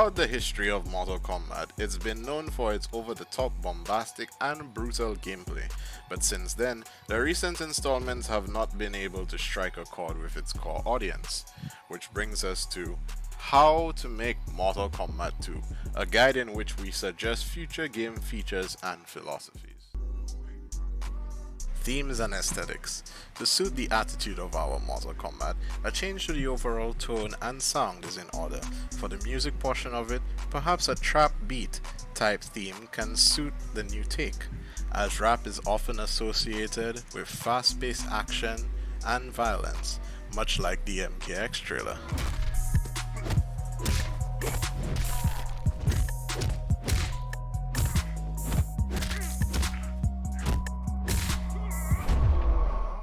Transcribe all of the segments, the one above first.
Throughout the history of Mortal Kombat, it's been known for its over-the-top bombastic and brutal gameplay, but since then, the recent installments have not been able to strike a chord with its core audience. Which brings us to how to make Mortal Kombat 2, a guide in which we suggest future game features and philosophies. Themes and aesthetics. To suit the attitude of our Mortal Kombat, a change to the overall tone and sound is in order. For the music portion of it, perhaps a trap beat type theme can suit the new take, as rap is often associated with fast-paced action and violence, much like the MKX trailer.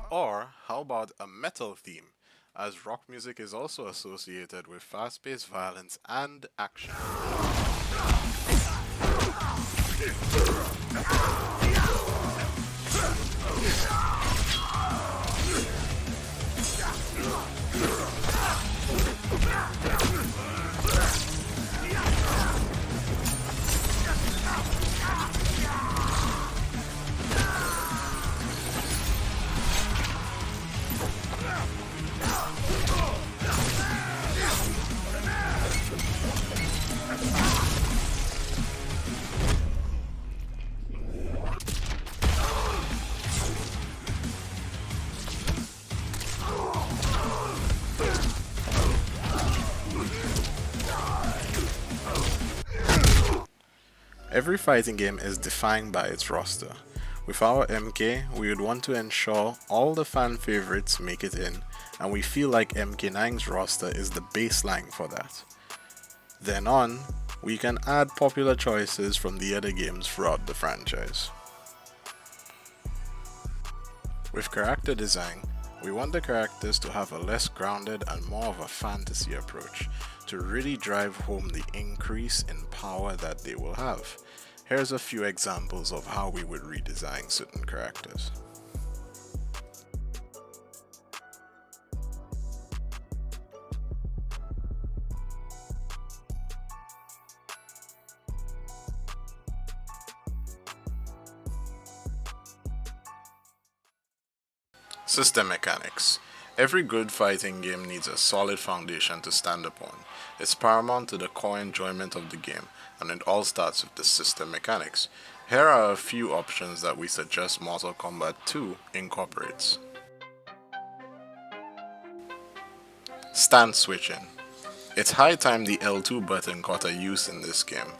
Or how about a metal theme, as rock music is also associated with fast-paced violence and action. Every fighting game is defined by its roster. With our MK, we would want to ensure all the fan favorites make it in, and we feel like MK9's roster is the baseline for that. Then on, we can add popular choices from the other games throughout the franchise. With character design, we want the characters to have a less grounded and more of a fantasy approach to really drive home the increase in power that they will have. Here's a few examples of how we would redesign certain characters. System mechanics. Every good fighting game needs a solid foundation to stand upon. It's paramount to the core enjoyment of the game, and it all starts with the system mechanics. Here are a few options that we suggest Mortal Kombat 2 incorporates. Stance switching. It's high time the L2 button got a use in this game.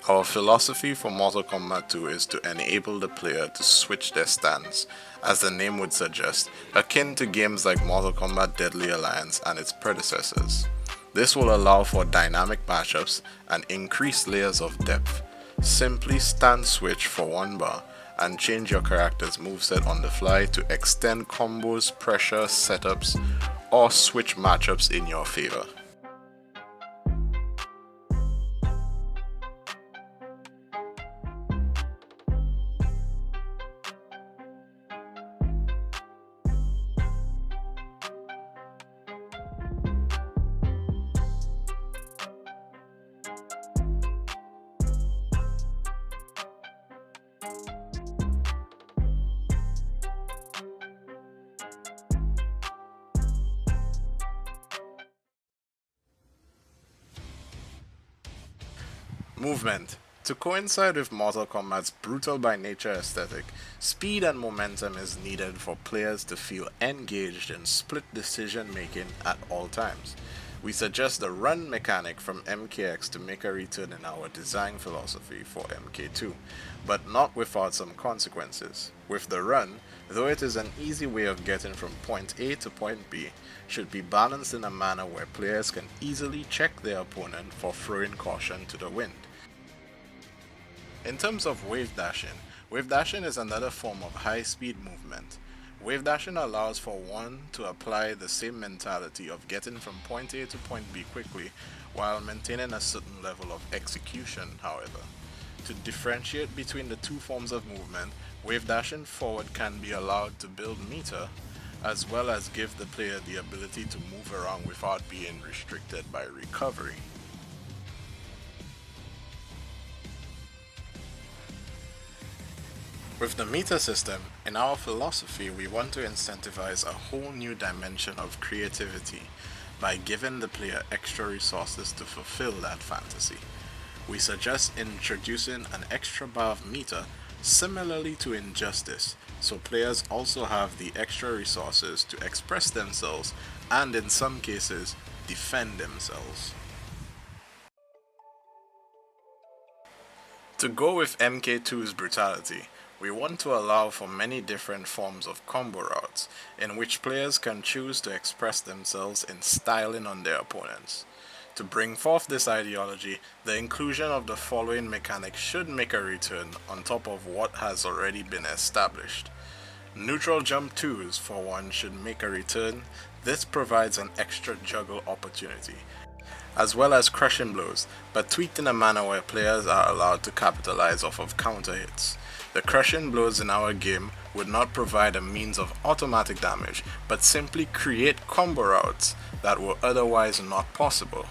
Our philosophy for Mortal Kombat 2 is to enable the player to switch their stance, as the name would suggest, akin to games like Mortal Kombat Deadly Alliance and its predecessors. This will allow for dynamic matchups and increased layers of depth. Simply stance switch for one bar and change your character's moveset on the fly to extend combos, pressure, setups, or switch matchups in your favor. Movement. To coincide with Mortal Kombat's brutal by nature aesthetic, speed and momentum is needed for players to feel engaged in split decision making at all times. We suggest the run mechanic from MKX to make a return in our design philosophy for MK2, but not without some consequences. With the run, though it is an easy way of getting from point A to point B, should be balanced in a manner where players can easily check their opponent for throwing caution to the wind. In terms of wave dashing is another form of high-speed movement. Wave dashing allows for one to apply the same mentality of getting from point A to point B quickly while maintaining a certain level of execution, however. To differentiate between the two forms of movement, wave dashing forward can be allowed to build meter, as well as give the player the ability to move around without being restricted by recovery. With the meter system, in our philosophy, we want to incentivize a whole new dimension of creativity by giving the player extra resources to fulfill that fantasy. We suggest introducing an extra bar of meter similarly to Injustice, so players also have the extra resources to express themselves and, in some cases, defend themselves. To go with MK2's brutality, we want to allow for many different forms of combo routes, in which players can choose to express themselves in styling on their opponents. To bring forth this ideology, the inclusion of the following mechanics should make a return on top of what has already been established. Neutral jump 2s for one should make a return. This provides an extra juggle opportunity, as well as crushing blows, but tweaked in a manner where players are allowed to capitalize off of counter hits. The crushing blows in our game would not provide a means of automatic damage, but simply create combo routes that were otherwise not possible.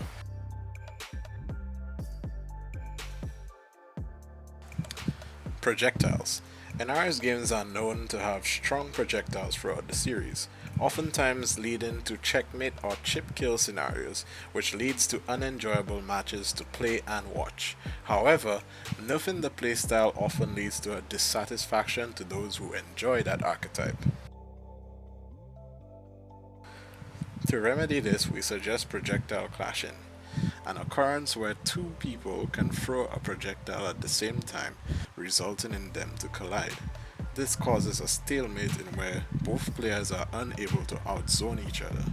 Projectiles. NRS games are known to have strong projectiles throughout the series, oftentimes leading to checkmate or chip kill scenarios, which leads to unenjoyable matches to play and watch. However, nerfing the playstyle often leads to a dissatisfaction to those who enjoy that archetype. To remedy this, we suggest projectile clashing, an occurrence where two people can throw a projectile at the same time, resulting in them to collide. This causes a stalemate in where both players are unable to outzone each other,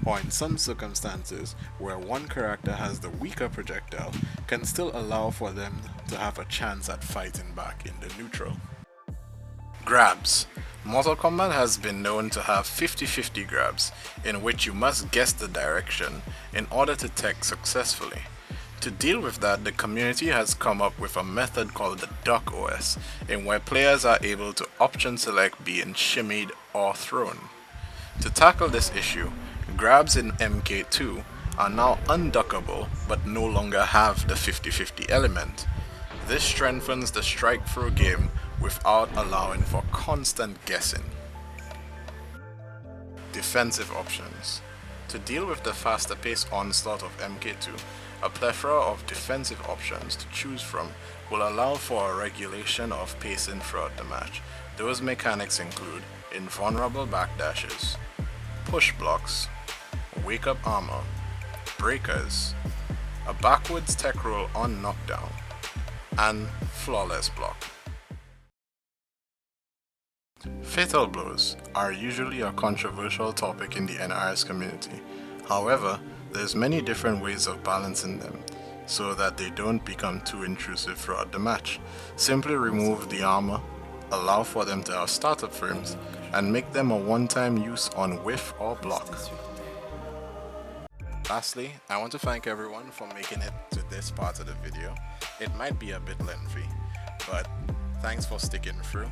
or in some circumstances where one character has the weaker projectile, can still allow for them to have a chance at fighting back in the neutral. Grabs. Mortal Kombat has been known to have 50-50 grabs, in which you must guess the direction in order to tech successfully. To deal with that, the community has come up with a method called the Duck OS, in where players are able to option select being shimmied or thrown. To tackle this issue, grabs in MK2 are now unduckable but no longer have the 50-50 element. This strengthens the strike-throw game without allowing for constant guessing. Defensive options. To deal with the faster paced onslaught of MK2, a plethora of defensive options to choose from will allow for a regulation of pacing throughout the match. Those mechanics include invulnerable backdashes, push blocks, wake up armor, breakers, a backwards tech roll on knockdown, and flawless block. Fatal blows are usually a controversial topic in the NRS community. However, there's many different ways of balancing them so that they don't become too intrusive throughout the match. Simply remove the armor, allow for them to have startup frames, and make them a one-time use on whiff or block. Lastly, I want to thank everyone for making it to this part of the video. It might be a bit lengthy, but thanks for sticking through.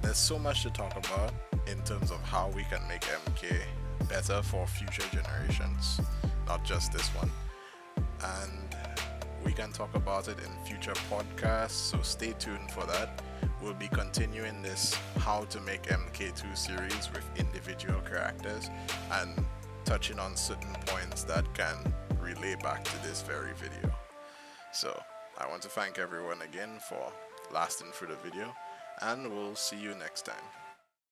There's so much to talk about in terms of how we can make MK better for future generations, not just this one. And we can talk about it in future podcasts, so stay tuned for that. We'll be continuing this How to Make MK2 series with individual characters and touching on certain points that can relay back to this very video. So I want to thank everyone again for lasting through the video, and we'll see you next time.